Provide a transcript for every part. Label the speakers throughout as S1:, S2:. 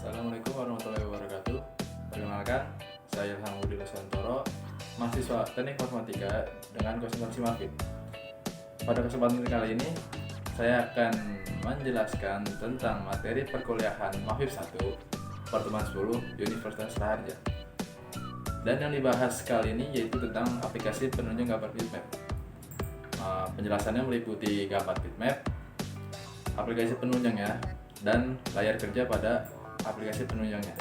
S1: Assalamualaikum warahmatullahi wabarakatuh. Perkenalkan, saya Ilham Budi Lesantoro, mahasiswa Teknik Informatika dengan konsentrasi MAFID. Pada kesempatan kali ini, saya akan menjelaskan tentang materi perkuliahan MAFID 1 Pertemuan 10 Universitas Raharja. Dan yang dibahas kali ini yaitu tentang aplikasi penunjang gambar bitmap. Penjelasannya meliputi gambar bitmap, aplikasi penunjangnya, dan layar kerja pada aplikasi penunjangnya.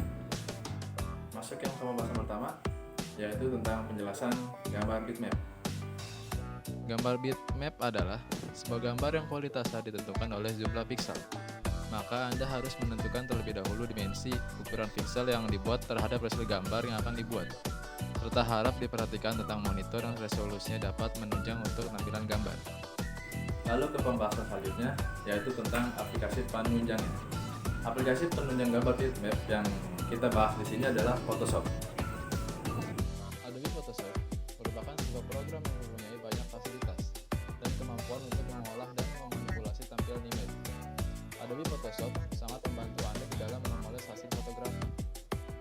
S1: Masuk yang pembahasan pertama, yaitu tentang penjelasan gambar bitmap.
S2: Gambar bitmap adalah sebuah gambar yang kualitasnya ditentukan oleh jumlah piksel. Maka Anda harus menentukan terlebih dahulu dimensi ukuran piksel yang dibuat terhadap resolusi gambar yang akan dibuat, serta harap diperhatikan tentang monitor yang resolusinya dapat menunjang untuk tampilan gambar.
S1: Lalu ke pembahasan selanjutnya, yaitu tentang aplikasi penunjangnya. Aplikasi penunjang gambar bitmap yang kita bahas di sini adalah Photoshop.
S2: Adobe Photoshop merupakan sebuah program yang mempunyai banyak fasilitas dan kemampuan untuk mengolah dan memanipulasi tampilan image. Adobe Photoshop sangat membantu Anda di dalam memoles hasil fotografi.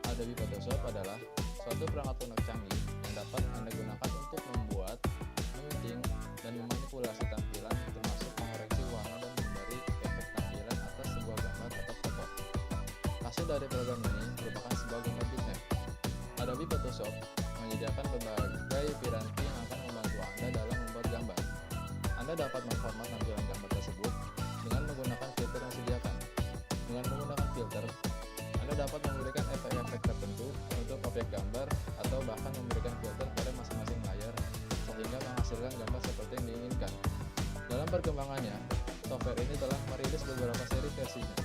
S2: Adobe Photoshop adalah suatu perangkat lunak canggih yang dapat Anda gunakan untuk membuat, menyunting, dan memanipulasi tampilan, termasuk mengoreksi warna dan memberi efek tampilan atas sebuah gambar atau foto. Hasil dari program ini merupakan sebuah gambar bitmap. Adobe Photoshop menyediakan berbagai piranti yang akan membantu Anda dalam membuat gambar. Anda dapat memformat tampilan gambar tersebut dengan menggunakan filter yang disediakan. Dengan menggunakan filter, Anda dapat memberikan efek-efek tertentu untuk objek gambar atau bahkan memberikan filter pada masing-masing layar sehingga menghasilkan gambar seperti yang diinginkan. Dalam perkembangannya, software ini telah merilis beberapa seri versinya,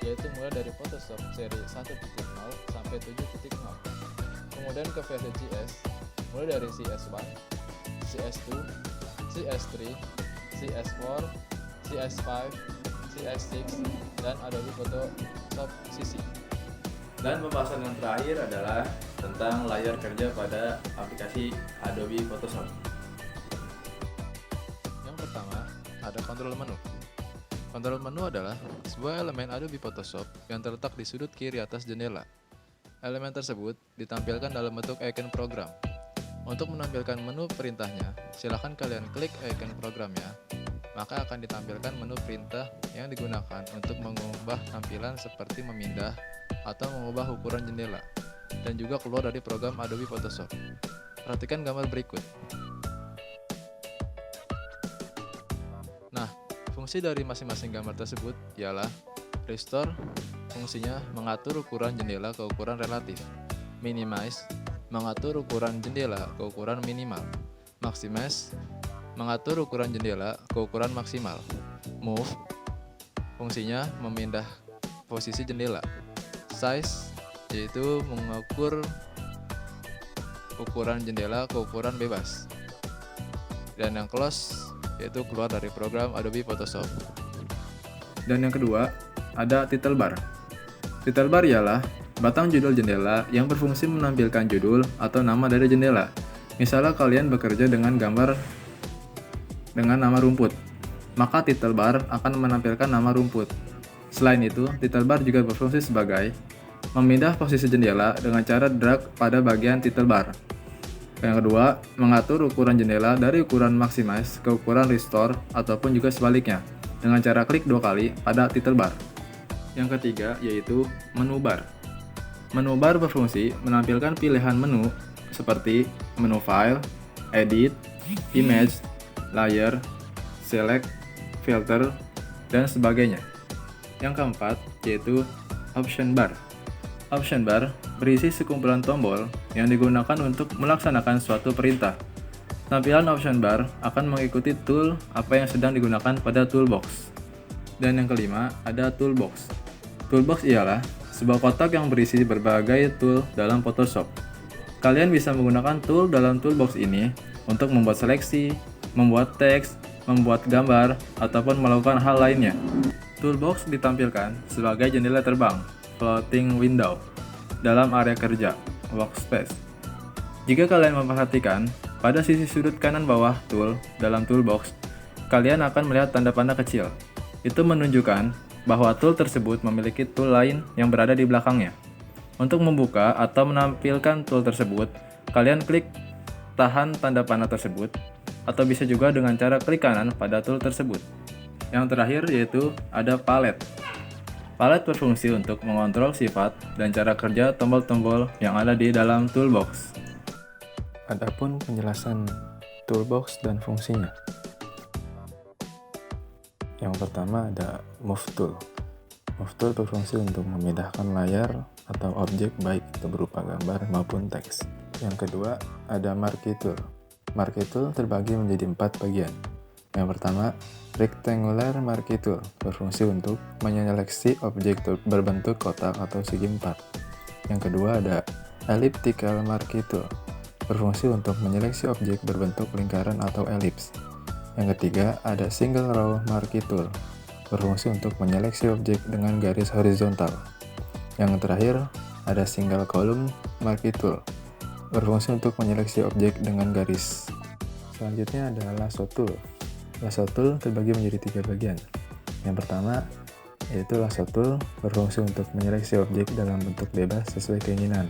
S2: yaitu mulai dari Photoshop seri 1.0 sampai 7.0. Kemudian ke versi CS, mulai dari CS1, CS2, CS3, CS4, CS5, CS6, dan Adobe Photoshop CC.
S1: Dan pembahasan yang terakhir adalah tentang layar kerja pada aplikasi Adobe Photoshop.
S2: Yang pertama, ada kontrol menu. Kontrol menu adalah sebuah elemen Adobe Photoshop yang terletak di sudut kiri atas jendela. Elemen tersebut ditampilkan dalam bentuk icon program. Untuk menampilkan menu perintahnya, silakan kalian klik icon programnya, maka akan ditampilkan menu perintah yang digunakan untuk mengubah tampilan seperti memindah atau mengubah ukuran jendela, dan juga keluar dari program Adobe Photoshop. Perhatikan gambar berikut. Nah, fungsi dari masing-masing gambar tersebut ialah restore, fungsinya mengatur ukuran jendela ke ukuran relatif. Minimize, mengatur ukuran jendela ke ukuran minimal. Maximize, mengatur ukuran jendela ke ukuran maksimal. Move, fungsinya memindah posisi jendela. Size, yaitu mengukur ukuran jendela ke ukuran bebas. Dan yang close, yaitu keluar dari program Adobe Photoshop.
S1: Dan yang kedua, ada title bar. Title bar ialah batang judul jendela yang berfungsi menampilkan judul atau nama dari jendela. Misalnya kalian bekerja dengan gambar dengan nama rumput, maka title bar akan menampilkan nama rumput. Selain itu, title bar juga berfungsi sebagai memindah posisi jendela dengan cara drag pada bagian title bar. Yang kedua, mengatur ukuran jendela dari ukuran maximize ke ukuran restore ataupun juga sebaliknya dengan cara klik 2 kali pada title bar. Yang ketiga yaitu menu bar. Menu bar berfungsi menampilkan pilihan menu seperti menu file, edit, image, layer, select, filter, dan sebagainya. Yang keempat yaitu option bar. Option bar berisi sekumpulan tombol yang digunakan untuk melaksanakan suatu perintah. Tampilan option bar akan mengikuti tool apa yang sedang digunakan pada toolbox. Dan yang kelima ada toolbox. Toolbox ialah sebuah kotak yang berisi berbagai tool dalam Photoshop. Kalian bisa menggunakan tool dalam toolbox ini untuk membuat seleksi, membuat teks, membuat gambar, ataupun melakukan hal lainnya. Toolbox ditampilkan sebagai jendela terbang, floating window, dalam area kerja, workspace. Jika kalian memperhatikan, pada sisi sudut kanan bawah tool dalam toolbox, kalian akan melihat tanda panah kecil. Itu menunjukkan bahwa tool tersebut memiliki tool lain yang berada di belakangnya. Untuk membuka atau menampilkan tool tersebut, kalian klik tahan tanda panah tersebut, atau bisa juga dengan cara klik kanan pada tool tersebut. Yang terakhir yaitu ada palette. Palette berfungsi untuk mengontrol sifat dan cara kerja tombol-tombol yang ada di dalam toolbox. Adapun penjelasan toolbox dan fungsinya. Yang pertama ada Move Tool. Move Tool berfungsi untuk memindahkan layar atau objek baik itu berupa gambar maupun teks. Yang kedua ada Marquee Tool. Marquee Tool terbagi menjadi 4 bagian. Yang pertama, Rectangular Marquee Tool berfungsi untuk menyeleksi objek berbentuk kotak atau segi 4. Yang kedua ada Elliptical Marquee Tool berfungsi untuk menyeleksi objek berbentuk lingkaran atau elips. Yang ketiga ada Single Row Marquee Tool berfungsi untuk menyeleksi objek dengan garis horizontal. Yang terakhir ada Single Column Marquee Tool berfungsi untuk menyeleksi objek dengan garis. Selanjutnya ada Lasso Tool. Lasso Tool terbagi menjadi 3 bagian. Yang pertama yaitu Lasso Tool berfungsi untuk menyeleksi objek dalam bentuk bebas sesuai keinginan.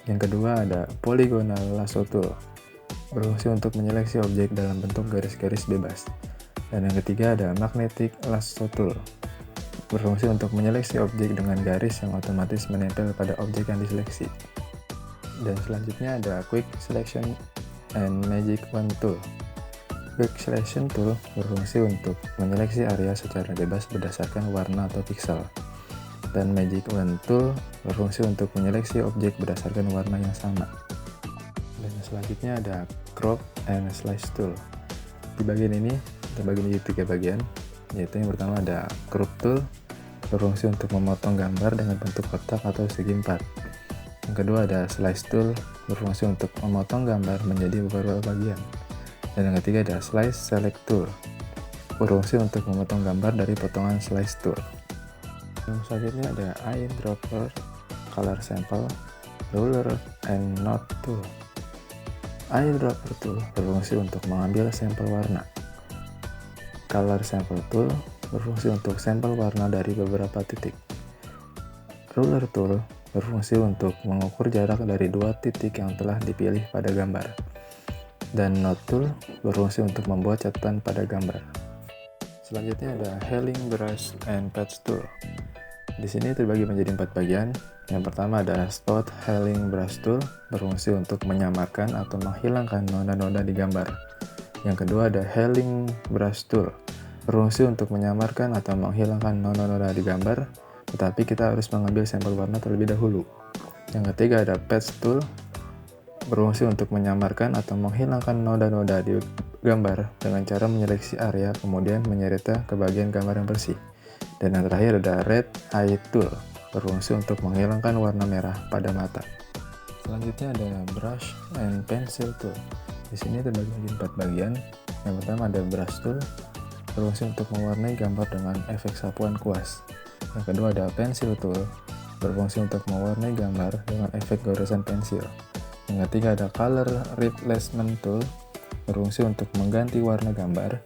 S1: Yang kedua ada Polygonal Lasso Tool berfungsi untuk menyeleksi objek dalam bentuk garis-garis bebas. Dan yang ketiga ada Magnetic Lasso Tool berfungsi untuk menyeleksi objek dengan garis yang otomatis menempel pada objek yang diseleksi. Dan selanjutnya ada Quick Selection and Magic Wand Tool. Quick Selection Tool berfungsi untuk menyeleksi area secara bebas berdasarkan warna atau pixel. Dan Magic Wand Tool berfungsi untuk menyeleksi objek berdasarkan warna yang sama. Dan selanjutnya ada Crop and Slice Tool. Di bagian ini terbagi menjadi 3 bagian, yaitu yang pertama ada Crop Tool berfungsi untuk memotong gambar dengan bentuk kotak atau segi 4. Yang kedua ada Slice Tool berfungsi untuk memotong gambar menjadi beberapa bagian. Dan yang ketiga ada Slice Select Tool berfungsi untuk memotong gambar dari potongan Slice Tool. Selanjutnya ada Eyedropper, Color Sample, Ruler, and Node Tool. Eyedropper Tool berfungsi untuk mengambil sampel warna. Color Sample Tool berfungsi untuk sampel warna dari beberapa titik. Ruler Tool berfungsi untuk mengukur jarak dari 2 titik yang telah dipilih pada gambar. Dan Node Tool berfungsi untuk membuat catatan pada gambar. Selanjutnya ada Healing Brush and Patch Tool. Di sini terbagi menjadi 4 bagian. Yang pertama ada Spot Healing Brush Tool berfungsi untuk menyamarkan atau menghilangkan noda-noda di gambar. Yang kedua ada Healing Brush Tool berfungsi untuk menyamarkan atau menghilangkan noda-noda di gambar, tetapi kita harus mengambil sampel warna terlebih dahulu. Yang ketiga ada Patch Tool berfungsi untuk menyamarkan atau menghilangkan noda-noda di gambar dengan cara menyeleksi area kemudian menyerita ke bagian gambar yang bersih. Dan yang terakhir ada Red Eye Tool berfungsi untuk menghilangkan warna merah pada mata. Selanjutnya ada Brush and Pencil Tool. Di sini terbagi menjadi 4 bagian. Yang pertama ada Brush Tool berfungsi untuk mewarnai gambar dengan efek sapuan kuas. Yang kedua ada Pencil Tool berfungsi untuk mewarnai gambar dengan efek goresan pensil. Yang ketiga ada Color Replacement Tool berfungsi untuk mengganti warna gambar.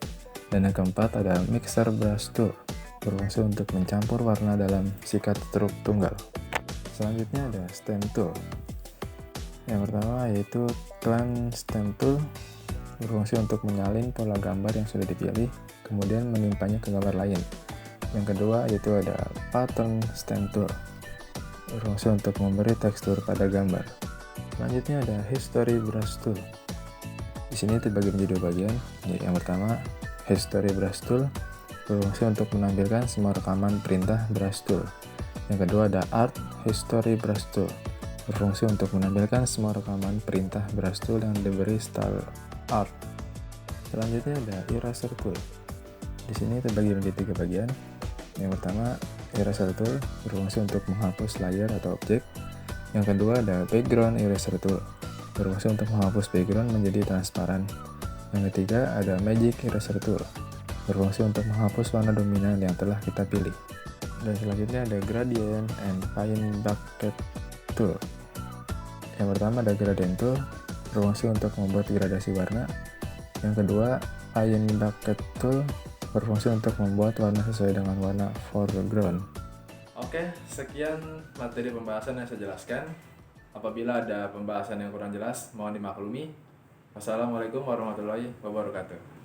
S1: Dan yang keempat ada Mixer Brush Tool berfungsi untuk mencampur warna dalam sikat struk tunggal. Selanjutnya ada Stem Tool. Yang pertama yaitu Clamp Stem Tool berfungsi untuk menyalin pola gambar yang sudah dipilih, kemudian menimpanya ke gambar lain. Yang kedua yaitu ada Pattern Stem Tool berfungsi untuk memberi tekstur pada gambar. Selanjutnya ada History Brush Tool. Di sini terbagi menjadi 2 bagian. Yang pertama History Brush Tool berfungsi untuk menampilkan semua rekaman perintah brush tool. Yang kedua ada Art History Brush Tool berfungsi untuk menampilkan semua rekaman perintah brush tool yang diberi style art. Selanjutnya ada Eraser Tool. Di sini terbagi menjadi 3 bagian. Yang pertama Eraser Tool berfungsi untuk menghapus layar atau objek. Yang kedua ada Background Eraser Tool berfungsi untuk menghapus background menjadi transparan. Yang ketiga ada Magic Eraser Tool berfungsi untuk menghapus warna dominan yang telah kita pilih. Dan selanjutnya ada Gradient and Paint Bucket Tool. Yang pertama ada Gradient Tool berfungsi untuk membuat gradasi warna. Yang kedua Paint Bucket Tool berfungsi untuk membuat warna sesuai dengan warna foreground. Oke, sekian materi pembahasan yang saya jelaskan. Apabila ada pembahasan yang kurang jelas, mohon dimaklumi. Wassalamualaikum warahmatullahi wabarakatuh.